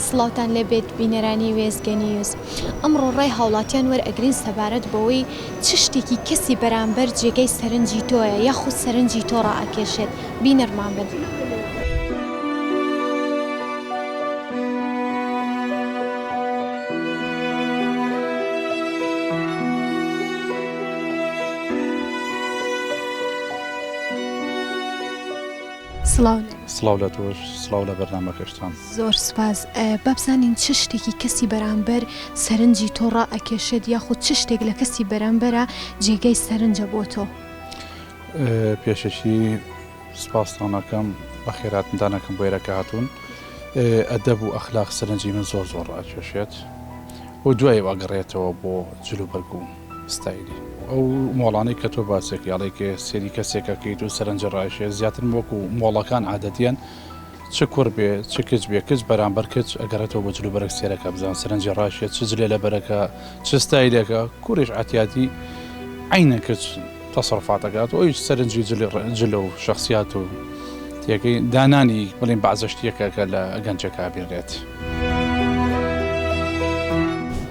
سڵاوتان لێبێت بینەرانی وێزگەنیوز. ئەمڕۆ ڕای هاوڵاتیان وەرئەگرین سەبارەت بەوەی چ شتێکی کەسی بەرامبەر جێگەی سەرنجی تۆیە یاخود سەرنجی تۆ ڕائەکێشێت. بینەرمان بن. سڵاو لە تۆش، سڵاو لە بەرنامەکەشتان. زۆر سپاس. بابزانین چ شتێکی کەسی بەرامبەر سەرنجی تۆ ڕائەکێشێت یاخود چ شتێک لە کەسی بەرامبەرە جێگەی سەرنجە بۆ تۆ؟ پێشەکی سپاستانەکەم بە خێراتندانەکەم بۆ ئێرەکە هاتوون. ئەدەب و ئەخلاق سەرنجی من زۆر ڕائەکێشێت و دوای واگەڕێتەوە بۆ جلوبەرگ و ستایلی. ئەو مۆڵانەی کە تۆ باسێکی یاڵێکێ سێری کەسێکەکەیت و سەرنجە ڕایشێ زیاتر وەکو مۆڵەکان عادەتیان چ کوڕ بێ چ کچ بێ کچ بەرامبەر کچ ئەگەرێتەوە بە جلوبەرگ سێرەکە بزان سەرنجی ڕاشێت چ جلێ لە بەرەکە چ ستایلەکە کوڕیش ئاتیاتی عینە کچ تەسەڕفاتەکات و ئەویش سەرنجی جلە و شەخسیات و تێکەی دانانی بڵین بەعزەشتیەکە لە گەنجەکە بێنرێت.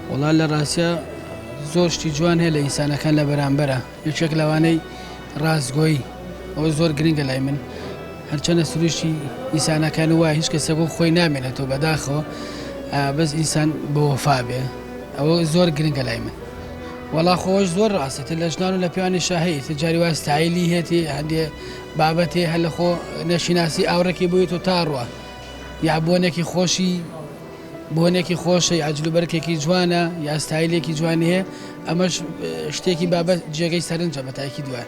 وڵا لە ڕاستە زۆر شتی جوان هەیە لە ئینسانەکان لە بەرامبەرە. یەکێک لەوانەی ڕازگۆیی ئەوە زۆر گرنگە لای من، هەرچەندە سروشتی ئینسانەکان وایە هیچ کەسێک بۆ خۆی نامێنێتەوە بەداخەوە بەس ئینسان بە وەفا بێ، ئەوە زۆر گرنگە لای من. وەڵا خۆش زۆر ڕاستێتە لە ژنان و لە پیاوانی شاهەیە تجاری وای ستایلی هێتی هەندێ بابەتێ هەر لە خۆ نەشیناسی ئاورەکی بوویت و تاڕوە یا بۆنێکی خۆشی بۆنێکی خۆشە یا جلوبەرگێکی جوانە یا ستایلێکی جوانی هەیە، ئەمەش شتێکی بابەت جێگەی سەرنجە بە تایکی دوای.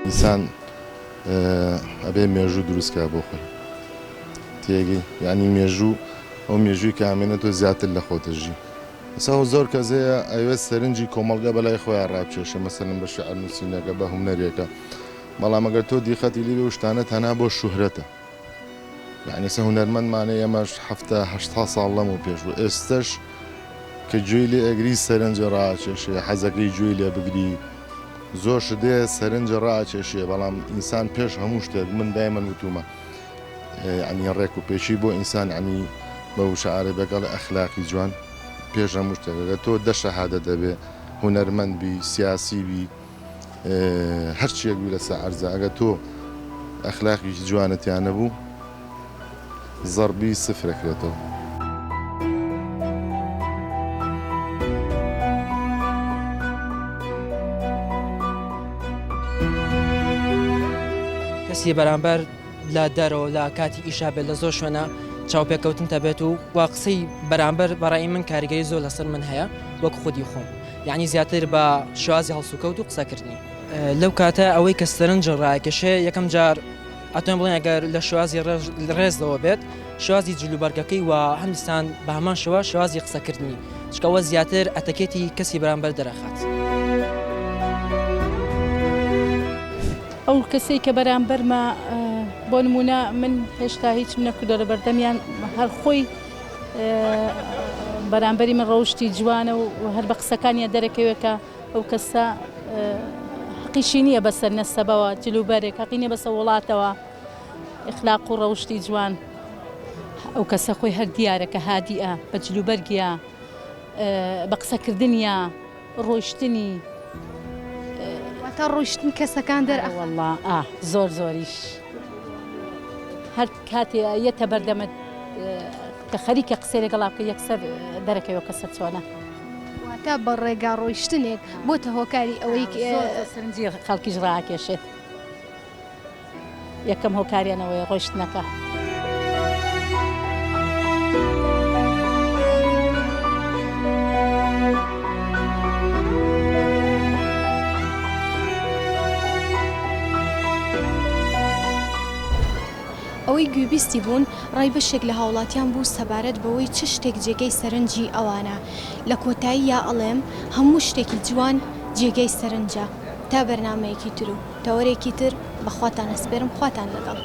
ئینسان ئەبێ مێژوو دروستکە بۆ خۆی تێگەی، یعنی مێژوو ئەو مێژووی کە ئامێنێتەوە زیاتر لە خۆتەژی. ئەسا زۆر کەسەیە ئەوێت سەرنجی کۆمەڵگە بەلای خۆیان ڕابکێشە، مەسەلەن بە شەعر نووسینەکە بە هونەرێکە، بەڵام ئەگەر تۆ دیقەتی لێ بێ شتانە تەنها بۆ شوهرەتە. یعنی ئێستا هونەرمەندمانە ئێمەش 70 ساڵ لەمەوە پێش بوو، ئێستش کە گوێی لێ ئەگری سەرنجە ڕاکێشێ، حەزەکەی گوێی لێ بگری زۆر شدێ سەرنجە ڕاکێشێ، بەڵام ئینسان پێش هەموو شتێک من دایمەن وتومە ینی ڕێک و پێشی بۆ ئینسان ینی بە شعارە بەگەڵ ئەخلاقی جوان پێش هەموو شتێکەکە تۆ دەشەهادە دەبێ، هونەرمەند بی، سیاسی بی، هەرچیەک بی لەسەر عەرزە، ئەگە تۆ ئەخلاقیی جوانەتیان نەبوو زەربی سفرەکرێتەوە. کەسی بەرامبەر لە دەرەوە لە کاتی ئیشا بێت لە زۆر شوێنە چاوپێکەوتن تەبێت و وا قسەی بەرامبەر بەڕای من کاریگەری زۆر لەسەر من هەیە وەک خودی خۆم، یعنی زیاتر بە شێوازی هەڵسوکەوت و قسەکردنی. لەو کاتە ئەوەی کە سەرنجە ڕاکێشێ یەکەم جار ئەتوان بڵێن ئەگەر لە شێوازی ڕێزەوە بێت شێوازی جلوبەرگەکەی و هەندستان بە هەمان شێوە شێوازی قسەکردنی چکەوە زیاتر ئەتەکێتی کەسی بەرامبەر دەرەخات. ئەو کەسەی کە بەرامبەرمە بۆ نمونە من هێشتا هیچ نەکردۆ لە بەردەمیان هەر خۆی بەرامبەری من ڕەوشتی جوانە و هەر بە قسەکانیە دەرەکەوێکە ئەو کەسە حەقیشی نییە بەسەر نەسەبەوە جلوبەرێک، حەقی نییە بەسەر وڵاتەوە ئیخلاق و ڕەوشتی جوان. ئەو کەسە خۆی هەر دیارەکە هادیئە بە جلوبەرگیە بە قسەکردنیە ڕۆیشتنی تا ڕۆیشتن کەسەکان دەرەوەڵڵا زۆر زۆریش هەر کاتێ یەتە بەردەمت کە خەریکە قسەی لەگەڵا بکە یەکسەر دەرەکەوە کەسە چۆنە واتە بە ڕێگا ڕۆیشتنێک بۆتە هۆکاری ئەوەی سەرنجی خەڵکیش ڕاکێشێت. یەکەم هۆکاریانەوەی ڕۆیشتنەکە. ئەوەی گوێبیستی بوون ڕای بەشێک لە هاوڵاتیان بوو سەبارەت بەوەی چ شتێک جێگەی سەرنجی ئەوانە. لە کۆتایی یا ئەڵێم هەموو شتێکی جوان جێگەی سەرنجە. تا بەرنامەیەکی تر و تەوەرێکی تر بەخواتان ئەسپێرم، خواتان لەگەڵ.